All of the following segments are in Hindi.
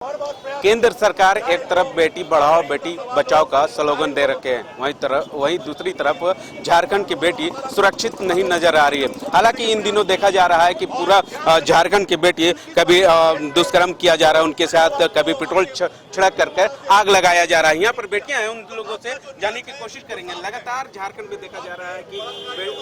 केंद्र सरकार एक तरफ बेटी बढ़ाओ बेटी बचाओ का स्लोगन दे रखे हैं, वहीं दूसरी तरफ झारखंड की बेटी सुरक्षित नहीं नजर आ रही है। हालांकि इन दिनों देखा जा रहा है कि पूरा झारखंड की बेटी कभी दुष्कर्म किया जा रहा है उनके साथ, कभी पेट्रोल छिड़क करके आग लगाया जा रहा है। यहाँ पर बेटियां हैं, उन लोगों से जानने की कोशिश करेंगे। लगातार झारखंड में देखा जा रहा है कि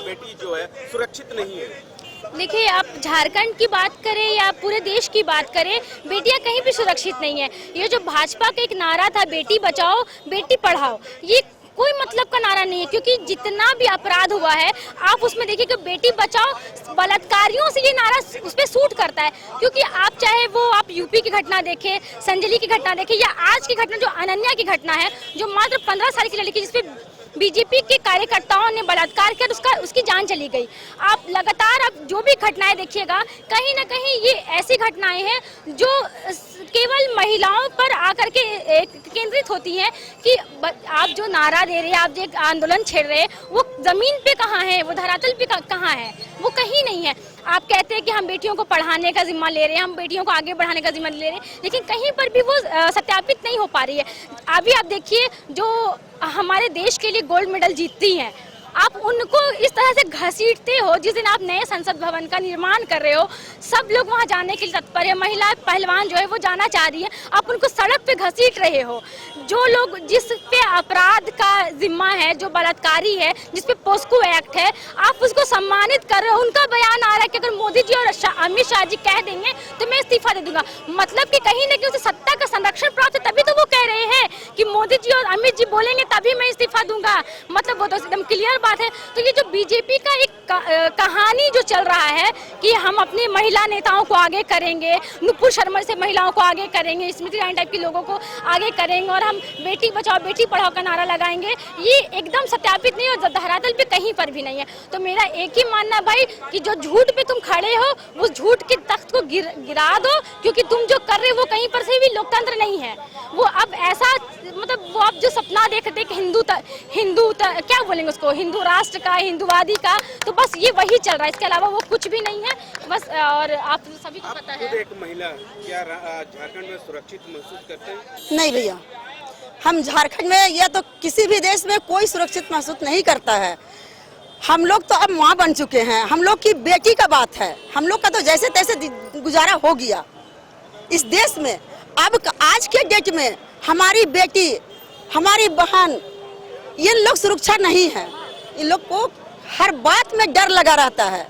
बेटी जो है सुरक्षित नहीं है। देखिए, आप झारखंड की बात करें या पूरे देश की बात करें, बेटियां कहीं भी सुरक्षित नहीं है। ये जो भाजपा का एक नारा था बेटी बचाओ बेटी पढ़ाओ, ये कोई मतलब का नारा नहीं है, क्योंकि जितना भी अपराध हुआ है आप उसमें देखिए कि बेटी बचाओ बलात्कारियों से ये नारा उस पर सूट करता है। क्योंकि आप चाहे वो आप यूपी की घटना देखें, संजली की घटना देखें, या आज की घटना जो अनन्या की घटना है, जो मात्र 15 साल की लड़की जिसपे बीजेपी के कार्यकर्ताओं ने बलात्कार किया, उसकी जान चली गई। आप लगातार आप जो भी घटनाएं देखिएगा, कहीं ना कहीं ये ऐसी घटनाएं हैं जो केवल महिलाओं पर आकर के केंद्रित होती हैं कि आप जो नारा दे रहे हैं, आप जो आंदोलन छेड़ रहे हैं, वो जमीन पे कहाँ है, वो धरातल पे कहाँ है, वो कहीं नहीं है। आप कहते हैं कि हम बेटियों को पढ़ाने का जिम्मा ले रहे हैं, हम बेटियों को आगे बढ़ाने का जिम्मा ले रहे हैं, लेकिन कहीं पर भी वो सत्यापित नहीं हो पा रही है। अभी आप देखिए जो हमारे देश के लिए गोल्ड मेडल जीतती हैं, आप उनको इस तरह से घसीटते हो। जिस दिन आप नए संसद भवन का निर्माण कर रहे हो, सब लोग वहां जाने के लिए तत्पर है, महिला पहलवान जो है वो जाना चाह रही है, आप उनको सड़क पे घसीट रहे हो। जो लोग जिस पे अपराध का जिम्मा है, जो बलात्कारी है, जिस पे पोस्को एक्ट है, आप उसको सम्मानित कर रहे हो। उनका बयान आ रहा है कि अगर मोदी जी और अमित शाह जी कह देंगे तो मैं इस्तीफा दे दूंगा। मतलब कि कहीं ना कहीं उसे सत्ता का संरक्षण प्राप्त है, तभी तो वो कह रहे हैं कि मोदी जी और अमित जी बोलेंगे तभी मैं इस्तीफा दूंगा। मतलब वो तो एकदम क्लियर बात है। तो ये जो बीजेपी का एक कहानी जो चल रहा है कि हम अपने महिला नेताओं को आगे करेंगे, नुपुर शर्मा से महिलाओं को आगे करेंगे, स्मृति ईरानी टाइप के लोगों को आगे करेंगे, और हम बेटी बचाओ बेटी पढ़ाओ का नारा लगाएंगे, ये एकदम सत्यापित नहीं और धरातल पे कहीं पर भी नहीं है। तो मेरा एक ही मानना भाई कि जो झूठ पे तुम खड़े हो, वो झूठ के तख्त को गिरा दो, क्योंकि तुम जो कर रहे हो वो कहीं पर से भी लोकतंत्र नहीं है। वो अब ऐसा मतलब वो अब जो सपना देखते कि हिंदू क्या बोलेंगे उसको, हिंदू राष्ट्र का, हिंदुवादी का, तो बस ये वही चल रहा है, इसके अलावा वो कुछ भी नहीं है बस। और आप सभी को पता है, एक महिला क्या झारखंड में सुरक्षित महसूस करते हैं? नहीं भैया, हम झारखंड में या तो किसी भी देश में कोई सुरक्षित महसूस नहीं करता है। हम लोग तो अब माँ बन चुके हैं, हम लोग की बेटी का बात है, हम लोग का तो जैसे तैसे गुजारा हो गया इस देश में। अब आज के डेट में हमारी बेटी, हमारी बहन, ये लोग सुरक्षा नहीं है। इन लोग को हर बात में डर लगा रहता है,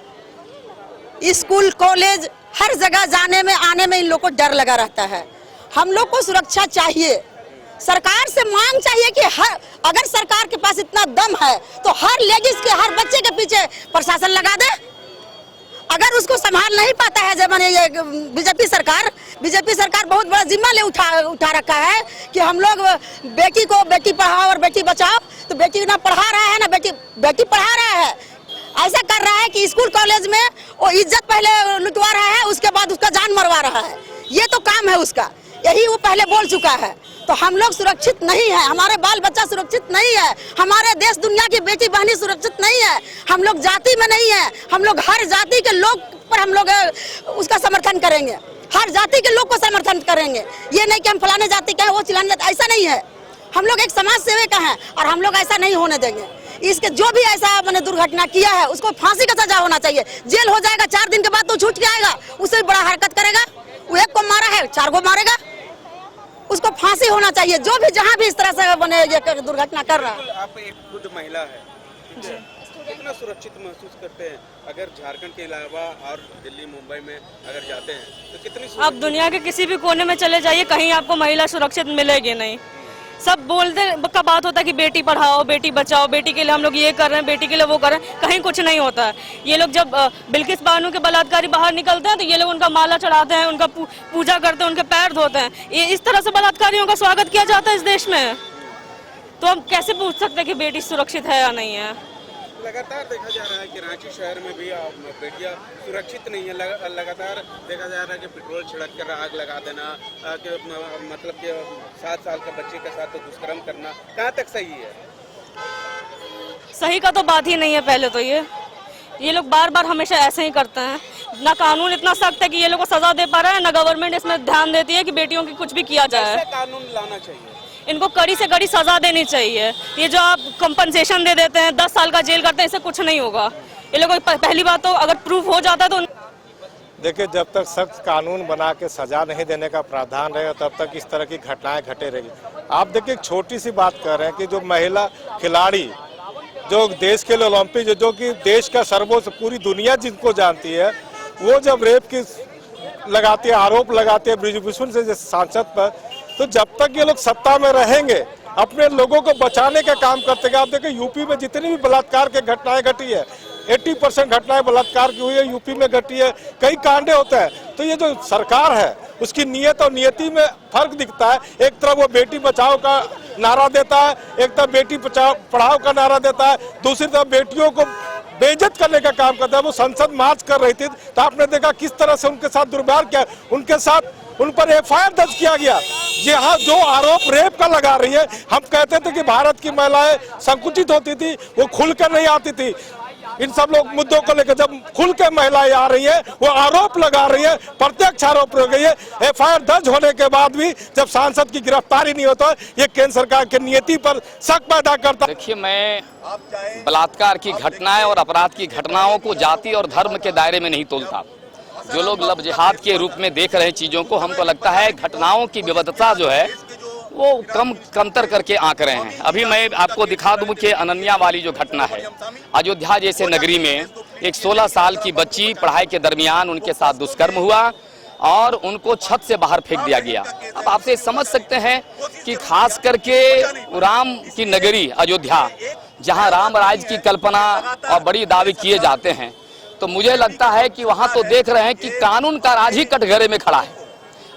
स्कूल कॉलेज हर जगह जाने में आने में इन लोग को डर लगा रहता है। हम लोग को सुरक्षा चाहिए, सरकार से मांग चाहिए कि अगर सरकार के पास इतना दम है तो हर लेडीज के, हर बच्चे के पीछे प्रशासन लगा दे। अगर उसको संभाल नहीं पाता है जब ये बीजेपी सरकार बहुत बड़ा जिम्मा ले उठा रखा है कि हम लोग बेटी को बेटी पढ़ाओ और बेटी बचाओ, तो बेटी ना पढ़ा रहा है ना बेटी पढ़ा रहा है। ऐसा कर रहा है कि स्कूल कॉलेज में वो इज्जत पहले लुटवा रहा है, उसके बाद उसका जान मरवा रहा है। ये तो काम है उसका, यही वो पहले बोल चुका है। तो हम लोग सुरक्षित नहीं है, हमारे बाल बच्चा सुरक्षित नहीं है, हमारे देश दुनिया की बेटी बहनी सुरक्षित नहीं है। हम लोग जाति में नहीं है, हम लोग हर जाति के लोग पर हम लोग उसका समर्थन करेंगे, हर जाति के लोग को समर्थन करेंगे। ये नहीं कि हम फलाने जाति के हैं वो चिल्लाने, ऐसा नहीं है। हम लोग एक समाज सेवक हैं और हम लोग ऐसा नहीं होने देंगे। इसके जो भी ऐसा मैंने दुर्घटना किया है उसको फांसी का सजा होना चाहिए। जेल हो जाएगा, 4 दिन के बाद तो छूट के आएगा, उससे बड़ा हरकत करेगा। वो एक को मारा है, 4 को मारेगा, उसको फांसी होना चाहिए। जो भी जहाँ भी इस तरह से बने ये दुर्घटना कर रहा है। आप एक खुद महिला है, कितना सुरक्षित महसूस करते हैं अगर झारखंड के अलावा और दिल्ली मुंबई में अगर जाते हैं तो कितनी? आप दुनिया के किसी भी कोने में चले जाइए, कहीं आपको महिला सुरक्षित मिलेगी नहीं। सब बोलते का बात होता है कि बेटी पढ़ाओ बेटी बचाओ, बेटी के लिए हम लोग ये कर रहे हैं, बेटी के लिए वो कर रहे हैं, कहीं कुछ नहीं होता है। ये लोग जब बिल्किस बानो के बलात्कारी बाहर निकलते हैं तो ये लोग उनका माला चढ़ाते हैं, उनका पूजा करते हैं, उनके पैर धोते हैं। ये इस तरह से बलात्कारियों का स्वागत किया जाता है इस देश में, तो हम कैसे पूछ सकते हैं कि बेटी सुरक्षित है या नहीं है? लगातार देखा जा रहा है कि रांची शहर में भी बेटियां सुरक्षित नहीं है। लगातार देखा जा रहा है कि पेट्रोल छिड़क कर आग लगा देना, मतलब कि 7 साल का बच्चे के साथ दुष्कर्म करना, कहाँ तक सही है? सही का तो बात ही नहीं है। पहले तो ये ये लोग बार बार हमेशा ऐसे ही करते हैं। ना कानून इतना सख्त है कि ये लोग को सजा दे पा रहा है, ना गवर्नमेंट इसमें ध्यान देती है कि बेटियों की कुछ भी किया जाए। कैसे कानून लाना चाहिए? इनको कड़ी से कड़ी सजा देनी चाहिए। ये जो आप कंपनसेशन दे देते हैं, 10 साल का जेल करते हैं, इससे कुछ नहीं होगा। ये लोगों को पहली बात तो अगर प्रूफ हो जाता है तो देखिए, जब तक सख्त कानून बना के सजा नहीं देने का प्रावधान रहेगा तब तक इस तरह की घटनाएं घटे रहेगी। आप देखिए, एक छोटी सी बात कर रहे हैं कि जो महिला खिलाड़ी जो देश के लिए ओलंपिक जो कि देश का सर्वोच्च पूरी दुनिया जिनको जानती है, वो जब रेप की लगाती है, आरोप लगाते हैं ब्रिजभूषण से सांसद पर, तो जब तक ये लोग सत्ता में रहेंगे अपने लोगों को बचाने का काम करते हैं। आप देखिए, यूपी में जितनी भी बलात्कार की घटनाएं घटी है, 80% घटनाएं बलात्कार की हुई है, यूपी में घटी है, कई कांडे होते हैं। तो ये जो सरकार है उसकी नीयत और नियति में फर्क दिखता है। एक तरफ वो बेटी बचाओ का नारा देता है, एक तरफ बेटी पढ़ाओ का नारा देता है, दूसरी तरफ बेटियों को बेइज्जत करने का काम करता है। वो संसद मार्च कर रही थी तो आपने देखा किस तरह से उनके साथ दुर्व्यवहार किया, उनके साथ उन पर FIR दर्ज किया गया। यहाँ जो आरोप रेप का लगा रही है, हम कहते थे कि भारत की महिलाएं संकुचित होती थी, वो खुलकर नहीं आती थी। इन सब लोग मुद्दों को लेकर जब खुल के महिलाएं आ रही है, वो आरोप लगा रही है, प्रत्यक्ष आरोप हो गई है। FIR दर्ज होने के बाद भी जब सांसद की गिरफ्तारी नहीं होता, ये केंद्र सरकार की नीति पर शक पैदा करता। देखिए, मैं बलात्कार की घटनाएं और अपराध की घटनाओं को जाति और धर्म के दायरे में नहीं तोलता। जो लोग लव जिहाद के रूप में देख रहे हैं चीजों को, हमको लगता है घटनाओं की विविधता जो है वो कमतर करके आंक रहे हैं। अभी मैं आपको दिखा दूं कि अनन्या वाली जो घटना है, अयोध्या जैसे नगरी में एक 16 साल की बच्ची पढ़ाई के दरमियान उनके साथ दुष्कर्म हुआ और उनको छत से बाहर फेंक दिया गया। अब आपसे समझ सकते हैं कि खास करके राम की नगरी अयोध्या, जहां राम राज्य की कल्पना और बड़ी दावे किए जाते हैं, तो मुझे लगता है कि वहां तो देख रहे हैं कि कानून का राज ही कटघरे में खड़ा है।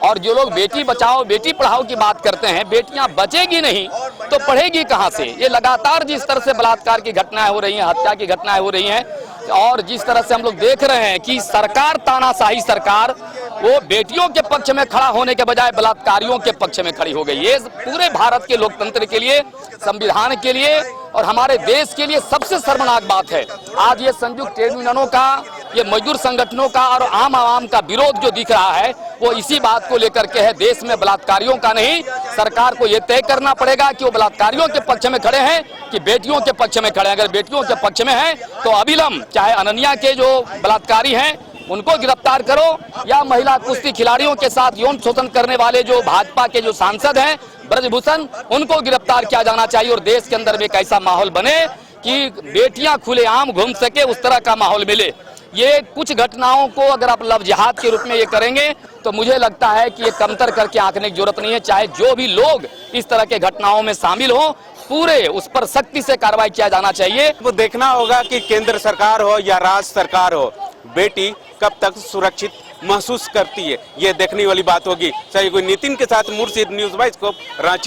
और जो लोग बेटी बचाओ बेटी पढ़ाओ की बात करते हैं, बेटियां बचेगी नहीं तो पढ़ेगी कहां से? ये लगातार जिस तरह से बलात्कार की घटनाएं हो रही हैं, हत्या की घटनाएं हो रही हैं, और जिस तरह से हम लोग देख रहे हैं कि सरकार, तानाशाही सरकार, वो बेटियों के पक्ष में खड़ा होने के बजाय बलात्कारियों के पक्ष में खड़ी हो गई। ये पूरे भारत के लोकतंत्र के लिए, संविधान के लिए और हमारे देश के लिए सबसे शर्मनाक बात है। आज ये संयुक्त ट्रेड यूनियनों का, ये मजदूर संगठनों का और आम आवाम का विरोध जो दिख रहा है, वो इसी बात को लेकर के है। देश में बलात्कारियों का नहीं, सरकार को ये तय करना पड़ेगा कि वो बलात्कारियों के पक्ष में खड़े हैं कि बेटियों के पक्ष में खड़े हैं। अगर बेटियों के पक्ष में हैं तो अविलंब, चाहे अनन्या के जो बलात्कारी हैं उनको गिरफ्तार करो, या महिला कुश्ती खिलाड़ियों के साथ यौन शोषण करने वाले जो भाजपा के जो सांसद हैं ब्रजभूषण, उनको गिरफ्तार किया जाना चाहिए। और देश के अंदर में एक ऐसा माहौल बने कि बेटियां खुलेआम घूम सके, उस तरह का माहौल मिले। ये कुछ घटनाओं को अगर आप लव जिहाद के रूप में ये करेंगे तो मुझे लगता है कि ये कमतर करके आंकने की जरूरत नहीं है। चाहे जो भी लोग इस तरह के घटनाओं में शामिल हो, पूरे उस पर सख्ती से कार्रवाई किया जाना चाहिए। वो देखना होगा कि केंद्र सरकार हो या राज्य सरकार हो, बेटी कब तक सुरक्षित महसूस करती है, ये देखने वाली बात होगी। सही कोई नितिन के साथ मुर्शिद, न्यूज़ बाइस्कोप, रांची।